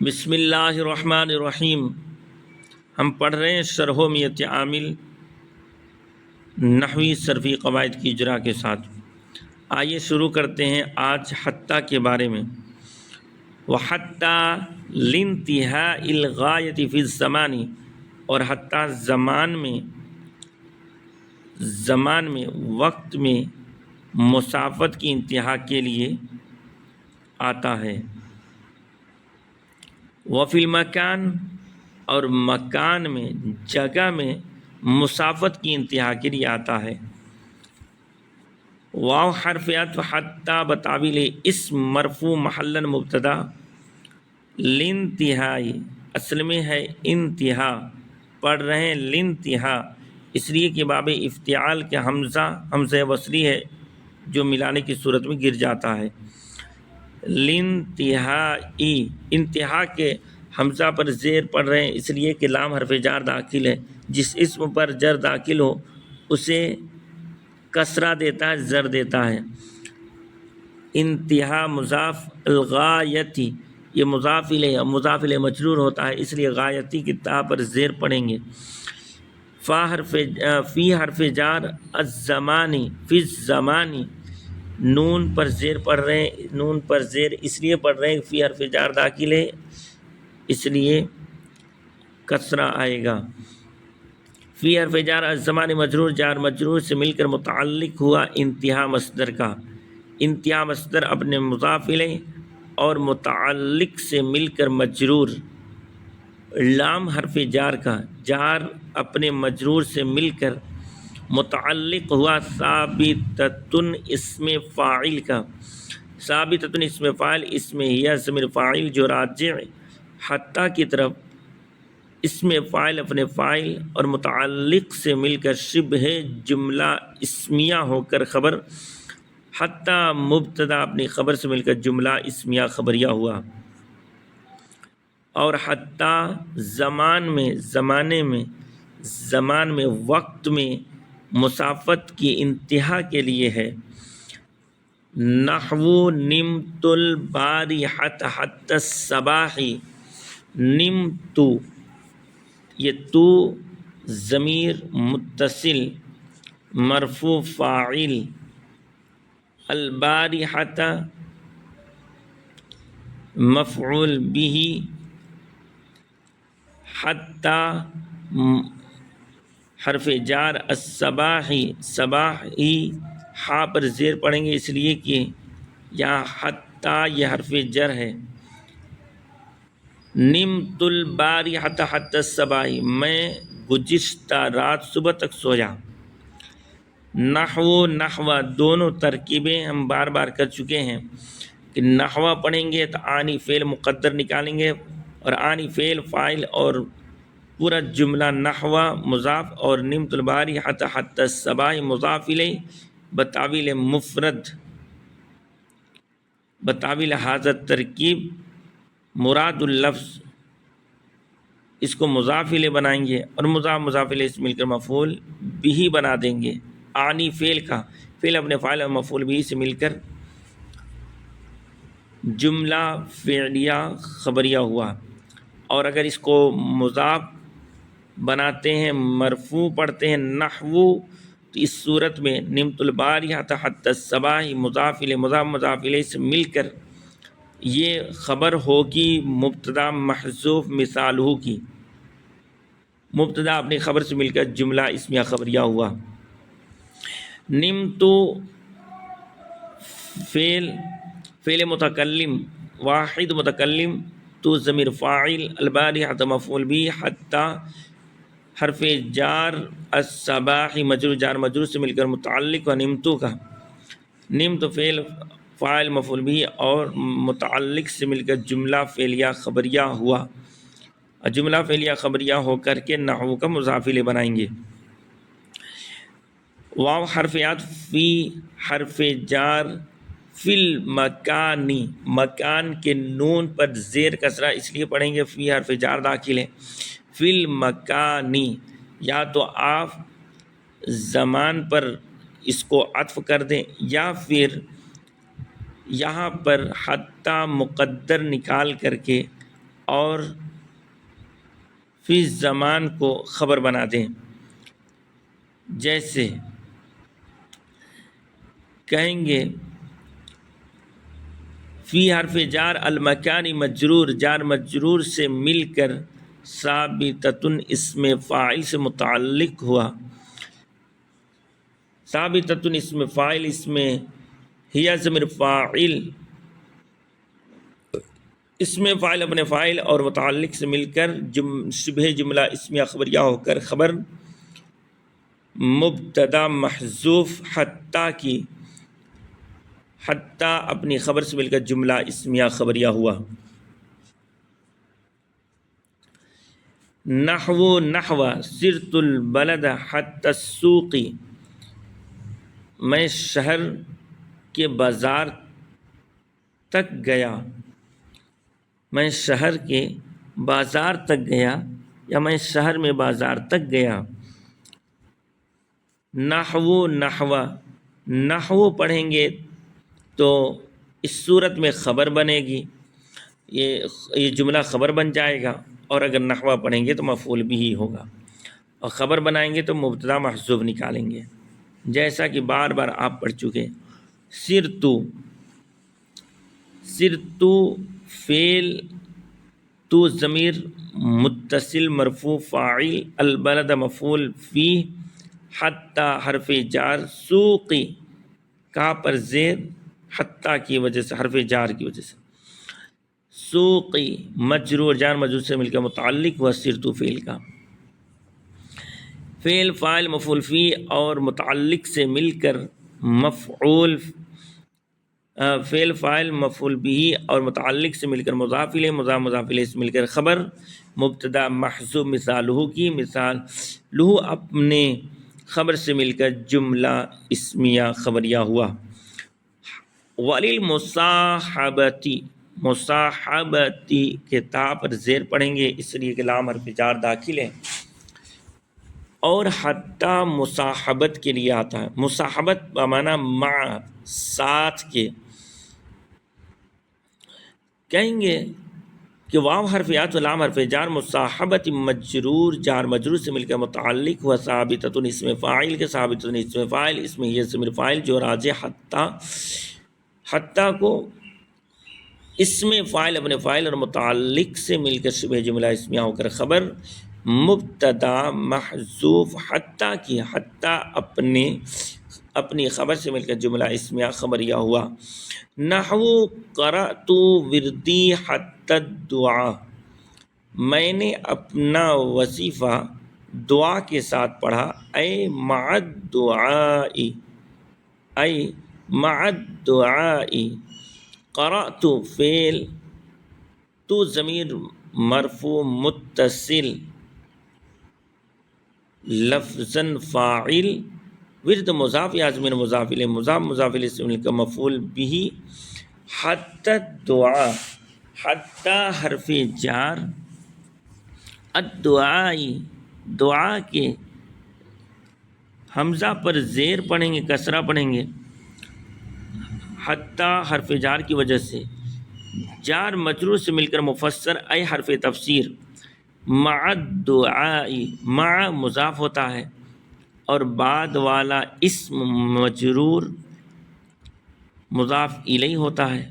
بسم اللہ الرحمن الرحیم۔ ہم پڑھ رہے ہیں شرح میت عامل نحوی صرفی قواعد کی اجرا کے ساتھ۔ آئیے شروع کرتے ہیں آج حتیٰ کے بارے میں۔ وحتیٰ لانتہاء الغایۃ فی الزمان، اور حتیٰ زمان میں وقت میں مسافت کی انتہا کے لیے آتا ہے۔ وفی المکان، اور مکان میں جگہ میں مسافت کی انتہا کے لیے آتا ہے۔ واو حرف عطف حتیٰ بتاویل اسم مرفوع محلا مبتدا، لانتہائی اصل میں ہے انتہا، پڑھ رہے ہیں لانتہا اس لیے کہ باب افتعال کے حمزہ وصلی ہے جو ملانے کی صورت میں گر جاتا ہے۔ لانتہائی انتہا کے حمزہ پر زیر پڑھ رہے ہیں اس لیے کہ لام حرف جار داخل ہے، جس اسم پر جر داخل ہو اسے کسرہ دیتا ہے، زر دیتا ہے۔ انتہا مضاف، الغایتی یہ مضاف الیہ، مضاف الیہ مجرور ہوتا ہے اس لیے غایتی کی تا پر زیر پڑھیں گے۔ فی حرف جار الزمانی، فی الزمانی نون پر زیر پڑھ رہے ہیں، نون پر زیر اس لیے پڑھ رہے ہیں فی حرف جار داخل ہے اس لیے کسرہ آئے گا۔ فی حرف جار الزمان مجرور، جار مجرور سے مل کر متعلق ہوا انتہا مصدر کا۔ انتہا مصدر اپنے مضاف الیہ اور متعلق سے مل کر مجرور۔ لام حرف جار کا، جار اپنے مجرور سے مل کر متعلق ہوا ثابتۃ اسم فاعل کا۔ ثابتۃ اسم فاعل، اسم ہی ضمیر فاعل جو راجع حتیٰ کی طرف، اسم فاعل اپنے فاعل اور متعلق سے مل کر شبہ جملہ اسمیہ ہو کر خبر، حتیٰ مبتدا اپنی خبر سے مل کر جملہ اسمیہ خبریہ ہوا۔ اور حتیٰ زمان میں وقت میں مسافت کی انتہا کے لیے ہے۔ نحو نمت البارحۃ حتی الصباح، نمت یہ تو ضمیر متصل مرفوع فاعل، البارحۃ مفعول به، حتی حرف جار الصباحی، صباحی ہا پر زیر پڑھیں گے اس لیے کہ یہاں حتی یہ حرف جر ہے۔ نمت البارحۃ حتی الصباح، میں گزشتہ رات صبح تک سویا۔ نحو نحو دونوں ترکیبیں ہم بار بار کر چکے ہیں کہ نحو پڑھیں گے تو آنی فعل مقدر نکالیں گے، اور آنی فعل فاعل اور پورا جملہ نحو مضاف اور نمت البارحۃ حتی الصباح مضاف الیہ بتاویل مفرد، بتاویل ھذا ترکیب مراد اللفظ، اس کو مضاف الیہ بنائیں گے اور مضاف الیہ سے مل کر مفعول بھی بنا دیں گے۔ آنی فعل کا، فعل اپنے فاعل اور مفعول بھی سے مل کر جملہ فعلیہ خبریہ ہوا۔ اور اگر اس کو مضاف بناتے ہیں، مرفوع پڑھتے ہیں نحو، تو اس صورت میں نمت البارحۃ حتی الصباح مضاف الیہ سے مل کر یہ خبر ہوگی مبتدا محذوف مثالہ کی، مبتدا اپنی خبر سے مل کر جملہ اسمیہ خبریہ ہوا۔ نمت فعل متکلم واحد متکلم، تو ضمیر فاعل، البارحۃ مفعول بھی، حتی حرف جار الصباح مجرور، جار مجرور سے مل کر متعلق و نمتو کا، نمت فعل فاعل مفعول بھی اور متعلق سے مل کر جملہ فعلیہ خبریہ ہوا، اور جملہ فعلیہ خبریہ ہو کر کے نحو کا مضاف الیہ بنائیں گے۔ واو حرف عطف فی حرف جار فی المکانی، مکان کے نون پر زیر کسرہ اس لیے پڑھیں گے فی حرف جار داخل ہے، فی المکانی، یا تو آپ زمان پر اس کو عطف کر دیں یا پھر یہاں پر حتیٰ مقدر نکال کر کے اور فی زمان کو خبر بنا دیں. جیسے کہیں گے فی حرف جار المکانی مجرور، جار مجرور سے مل کر ثابتتن اسم فاعل سے متعلق ہوا. ثابتتن اسم فاعل، اس میں ہی ضمیر فاعل، اسم فاعل اپنے فاعل اور متعلق سے مل کر شبہ جملہ اسمیہ خبریہ ہو کر خبر مبتدا محذوف حتیٰ کی، حتیٰ اپنی خبر سے مل کر جملہ اسمیہ خبریہ ہوا. نحو سرت البلد حتی السوق، میں شہر کے بازار تک گیا. میں شہر کے بازار تک گیا یا میں شہر میں بازار تک گیا. نحو پڑھیں گے تو اس صورت میں خبر بنے گی، یہ جملہ خبر بن جائے گا. اور اگر نحو پڑھیں گے تو مفعول بھی ہی ہوگا، اور خبر بنائیں گے تو مبتدا محذوف نکالیں گے، جیسا کہ بار بار آپ پڑھ چکے. سرتو فعل، تو ضمیر متصل مرفوع فاعل، البلد مفعول فیہ، حتی حرف جار، سوقی کا پر زیر حتی کی وجہ سے، حرف جار کی وجہ سے. سوقی مجرور، جار مجرور سے مل کر متعلق ہوا سرتو فعل کا. فعل فاعل مفعول فی اور متعلق سے مل کر مفعول، فعل فاعل مفعول بھی اور متعلق سے مل کر مضاف الیہ، مضاف الیہ سے مل کر خبر مبتدا محذوف مثالہ کی، مثالہ اپنے خبر سے مل کر جملہ اسمیہ خبریہ ہوا. وللمصاحبتی، مصاحبتی کے تا پر زیر پڑھیں گے اس لیے کہ لام حرف جار داخل ہے. اور حتی مصاحبت کے لیے آتا ہے. مصاحبت بمعنی مع، ساتھ کے. کہیں گے کہ واو حرف عطف و لام حرف جار مصاحبت مجرور، جار مجرور سے مل کر متعلق ہوا ثابتۃ اسم فاعل کے، ثابتۃ اسم فاعل، اس میں یہ ضمیر فاعل جو راجع حتی کو اسم فاعل اپنے فاعل اور متعلق سے مل کر شبہ جملہ اسمیہ ہو کر خبر مبتدا محذوف حتی کی، حتی اپنی خبر سے مل کر جملہ اسمیہ خبریہ ہوا. نحو قرأت وردی حتی الدعاء، میں نے اپنا وظیفہ دعا کے ساتھ پڑھا. اے مع الدعاء، اے مع الدعاء. قرأت فعل، تو ضمیر مرفوع متصل لفظاً فاعل، ورد مضاف یا ضمیر مضاف الیہ، مضاف الیہ سے مل کر مفعول بھی. حتی الدعاء، حتی حرف جار، الدعاء دعا کے حمزہ پر زیر پڑھیں گے، کسرہ پڑھیں گے حتی حرف جار کی وجہ سے. جار مجرور سے مل کر مفسر اے حرف تفسیر. مع الدعاء، مع مضاف ہوتا ہے اور بعد والا اسم مجرور مضاف الیہ ہوتا ہے،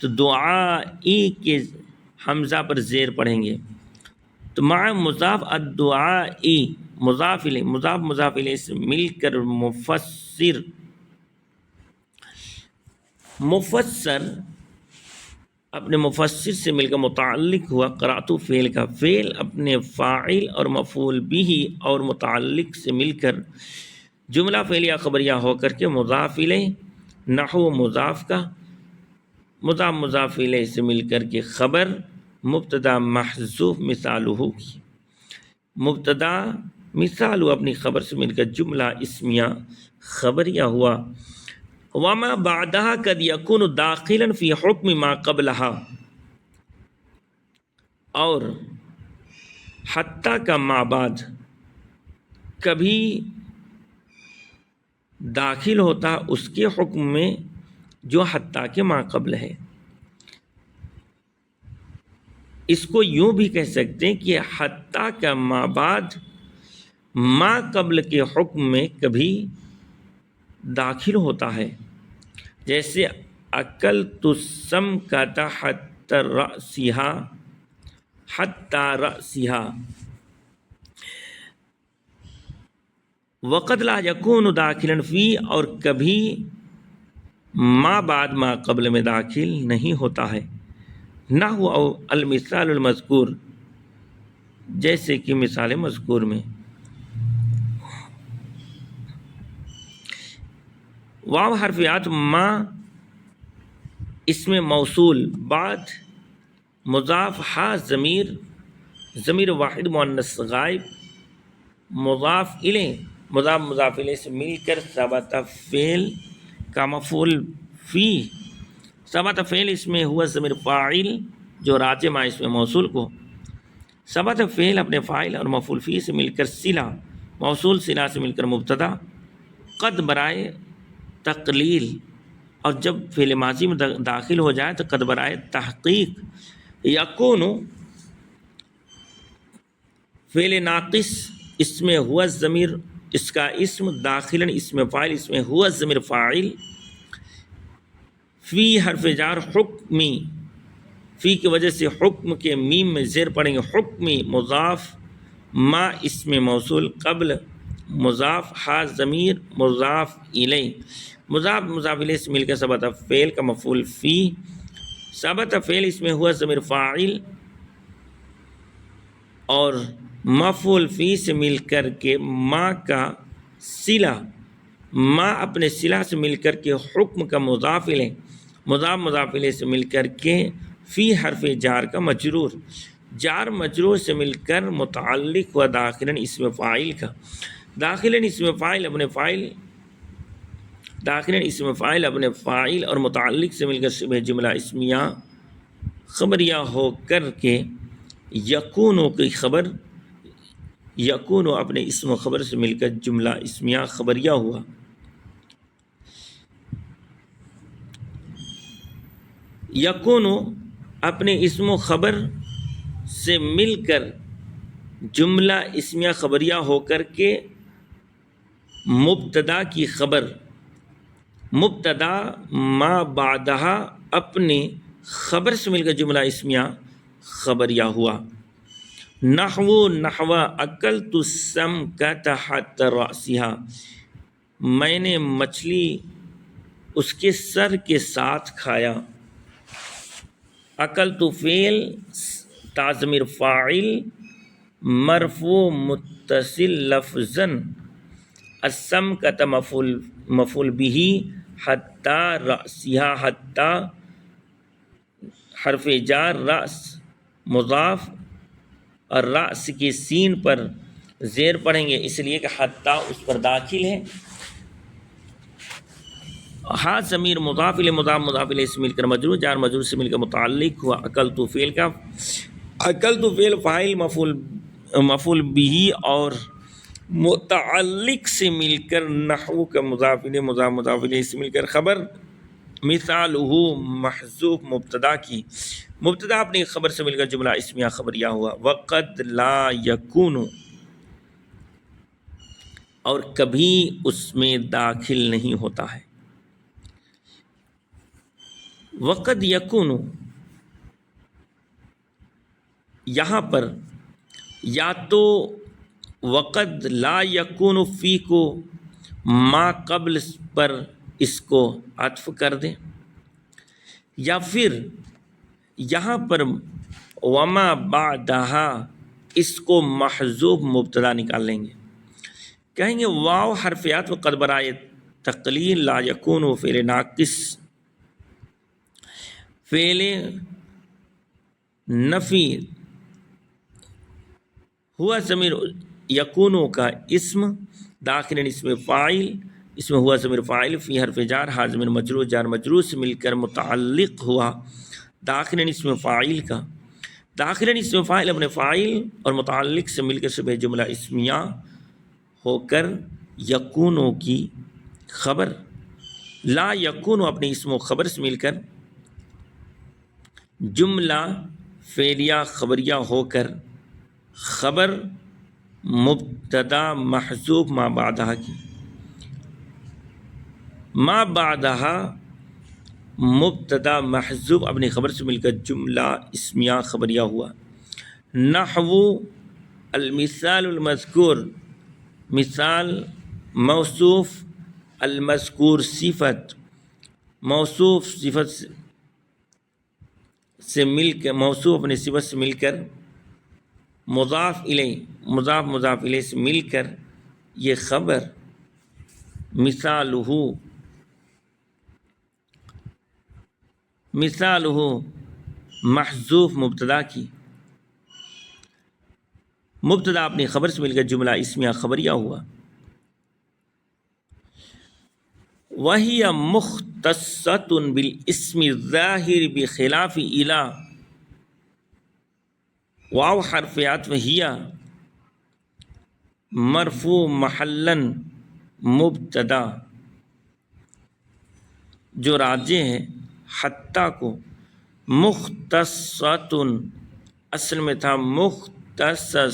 تو دعائی کے حمزہ پر زیر پڑھیں گے تو مع مضاف الدعائی مضاف الیہ، مضاف الیہ سے مل کر مفسر اپنے مفسر سے مل کر متعلق ہوا قرأت فعل کا. فعل اپنے فاعل اور مفعول بھی اور متعلق سے مل کر جملہ فعلیہ خبریہ ہو کر کے مضاف الیہ، نحو مضاف کا، مضاف الیہ سے مل کر کے خبر مبتدا محذوف مثالہ کی. مبتدا مثالہ اپنی خبر سے مل کر جملہ اسمیہ خبریہ ہوا. وما بعدها قد يكون داخلا في حکم ما قبلها، اور حتی کا ما بعد کبھی داخل ہوتا اس کے حکم میں جو حتی کے ما قبل ہے. اس کو یوں بھی کہہ سکتے ہیں کہ حتیٰ کا ما بعد ما قبل کے حکم میں کبھی داخل ہوتا ہے، جیسے اکلت السمکۃ حتی رأسها وقد لا یکون داخلا فی، اور کبھی ما بعد ما قبل میں داخل نہیں ہوتا ہے، نحو او المثال المذکور، جیسے کہ مثال مذکور میں واو حرفیات ما اسم موصول بعد مضاف ہا ضمیر واحد مؤنث غائب مضاف الیہ مضاف الیہ سے مل کر ثبت فعل کا مفعول فی، ثبت فعل اس میں ہوا ضمیر فاعل جو راجع اس میں موصول کو، ثبت فعل اپنے فاعل اور مفعول فی سے مل کر صلہ، موصول صلہ سے مل کر مبتدا، قد برائے تقلیل، اور جب فعل ماضی میں داخل ہو جائے تو قد برائے تحقیق، یکون فعل ناقص اس میں ہوا ضمیر، اس کا اسم داخلاً اس میں فاعل، اس میں ہوا ضمیر فاعل، فی حرف جار حکمی، فی کی وجہ سے حکم کے میم میں زیر پڑیں گے، حکمی مضاف ما اسم موصول قبل مضاف ہا ضمیر مضاف الیہ، مضاف الیہ سے مل کر ثبت فعل کا مفعول فی، ثبت فعل اس میں ہوا ضمیر فاعل اور مفعول فی سے مل کر کے ما کا صلہ، ما اپنے صلہ سے مل کر کے حکم کا مضاف الیہ، مضاف الیہ سے مل کر کے فی حرف جار کا مجرور، جار مجرور سے مل کر متعلق ہوا داخلاً اسم فاعل کا، داخلاً اسم فاعل اپنے فاعل، داخلاً اسم فاعل اپنے فاعل اور متعلق سے مل کر شبہ جملہ اسمیہ خبریہ ہو کر کے یکونو کی خبر، یکونو اپنے اسم و خبر سے مل کر جملہ اسمیہ خبریہ ہوا، یکونو اپنے اسم و خبر سے مل کر جملہ اسمیہ خبریہ ہو کر کے مبتدا کی خبر، مبتدا ما بعدہا اپنے خبر سے مل کر جملہ اسمیہ خبریہ ہوا، نحو اکلت السمکۃ حتی رأسها، میں نے مچھلی اس کے سر کے ساتھ کھایا، اکلت فعل تا ضمیر فاعل مرفوع متصل لفظاً، السمکۃ مفعول به، حتی رأسها حتی حرف جار رأس مضاف، اور رأس کی سین پر زیر پڑھیں گے اس لیے کہ حتی اس پر داخل ہے، ہا ضمیر مضاف الیہ مضاف الیہ سے مل کر مجرور، جار مجرور سے مل کر متعلق ہوا اکلت فعل کا، اکلت فعل فاعل مفعول به اور متعلق سے مل کر نحو کا مضاف الیہ سے مل کر خبر، مثالہ محذوف مبتدا کی، مبتدا اپنی خبر سے مل کر جملہ اسمیہ خبریہ ہوا، وقد لا یکون، اور کبھی اس میں داخل نہیں ہوتا ہے، وقد یکون یہاں پر یا تو وقد لا یکون فی کو ما قبل پر اس کو عطف کر دیں، یا پھر یہاں پر وما بعدہا اس کو محذوف مبتدا نکال لیں گے، کہیں گے واو حرفیات و قد برائے تقلیل لا یکون فعل ناقص، فعل نفی ہوا ضمیر یکونو کا اسم داخل اسم فاعل، اس میں ہوا ضمیر فاعل فی حرف جار ہا ضمیر مجرور، جار مجرور سے مل کر متعلق ہوا داخل اسم فاعل کا، داخل اسم فاعل اپنے فاعل اور متعلق سے مل کر شبہ جملہ اسمیہ ہو کر یکونو کی خبر، لا یکونو اپنے اسم و خبر سے مل کر جملہ فعلیہ خبریہ ہو کر خبر مبتدا محذوف ما بعدہا کی، ما بعدہا مبتدا محذوف اپنی خبر سے مل کر جملہ اسمیہ خبریہ ہوا۔ نحو المثال المذکور، مثال موصوف، المذکور صفت، موصوف صفت سے مل کر، موصوف اپنی صفت سے مل کر، مضاف الیہ، مضاف مضاف الیہ سے مل کر یہ خبر مثالہ، مثالہ محذوف مبتدا کی، مبتدا اپنی خبر سے مل کر جملہ اسمیہ خبریہ ہوا۔ وَهِيَ مُخْتَصَّةٌ بِالْإِسْمِ الظَّاهِرِ بِخِلَافِ إِلَى، واو حرف عطف ہِیَ مرفوع محلاً مبتدا، جو راجع ہے حتیٰ کو، مختصۃٌ اصل میں تھا مختصۃٌ،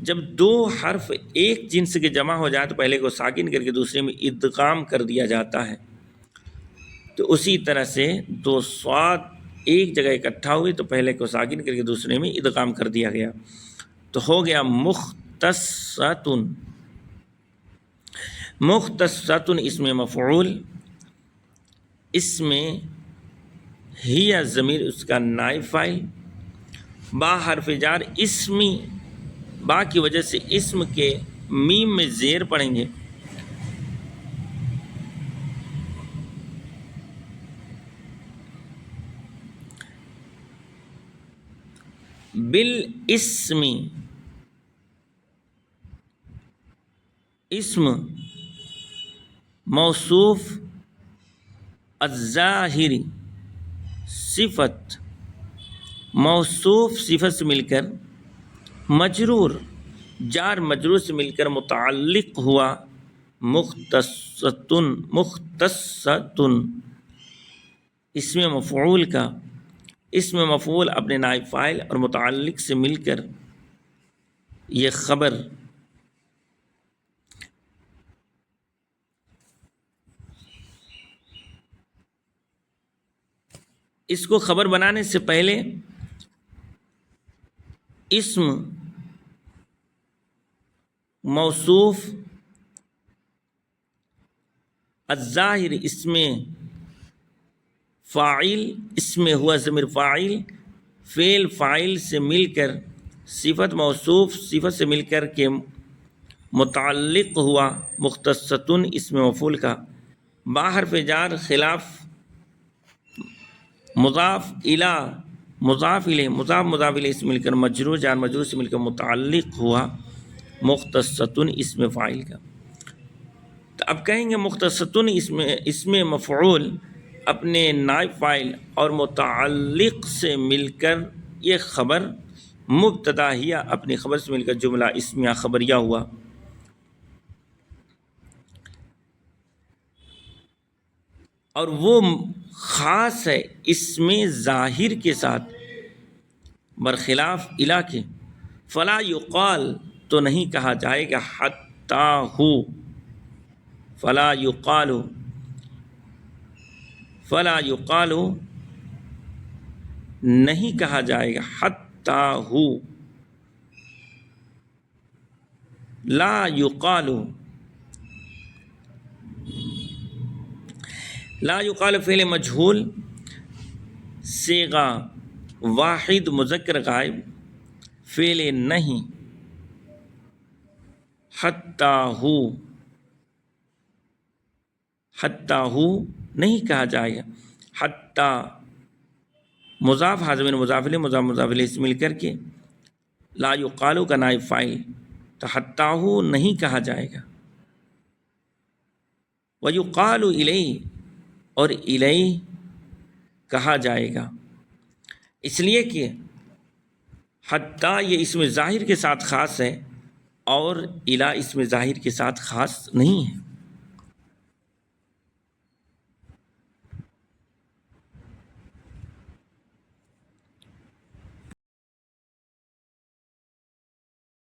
جب دو حرف ایک جنس کے جمع ہو جائے تو پہلے کو ساکن کر کے دوسرے میں ادغام کر دیا جاتا ہے، تو اسی طرح سے دو صاد ایک جگہ اکٹھا ہوئے تو پہلے کو ساکن کر کے دوسرے میں ادغام کر دیا گیا، تو ہو گیا مختصۃ۔ مختصۃ اسم مفعول، اس میں ہی ضمیر اس کا نائب فاعل، با حرف جار اسمی، با کی وجہ سے اسم کے میم میں زیر پڑھیں گے، بالاسم، اسم موصوف الظاہر، صفت موصوف صفت سے مل کر مجرور، جار مجرور سے مل کر متعلق ہوا مختصۃ، مختصۃ اسم مفعول کا، اسم مفعول اپنے نائب فاعل اور متعلق سے مل کر یہ خبر اس کو خبر بنانے سے پہلے اسم موصوف الظاہر، اس میں فاعل، اس میں ہوا ضمیر فاعل، فعل فاعل سے مل کر صفت موصوف صفت سے مل کر کے متعلق ہوا مختصۃ اسم مفعول کا، با حرف جار خلاف مضاف الی، مضاف الیہ، مضاف مضاف الیہ سے مل کر مجرور، جار مجرور سے مل کر متعلق ہوا مختصۃ اسم فاعل کا۔ تو اب کہیں گے مختصۃ اسم مفعول اپنے نائب فاعل اور متعلق سے مل کر یہ خبر مبتدا ہی اپنی خبر سے مل کر جملہ اسمیہ خبریہ ہوا۔ اور وہ خاص ہے اسم ظاہر کے ساتھ برخلاف الی کے، فلا یقال تو نہیں کہا جائے گا حتی ہو، فلا یقال، فلا یقال نہیں کہا جائے گا حتی ہو، لا یقال، لا یقال فعل مجہول صیغہ واحد مذکر غائب، فعل نہیں، حتی ہو، حتی ہو نہیں کہا جائے گا، حتی مضاف حاضر مضاف الیہ، مضاف مضاف الیہ سے مل کر کے لا یقال کا نائب فاعل، تو حتی ہو نہیں کہا جائے گا۔ ویقال الیہ، اور الیہ کہا جائے گا، اس لیے کہ حتی یہ اسم ظاہر کے ساتھ خاص ہے اور الی اسم ظاہر کے ساتھ خاص نہیں ہے۔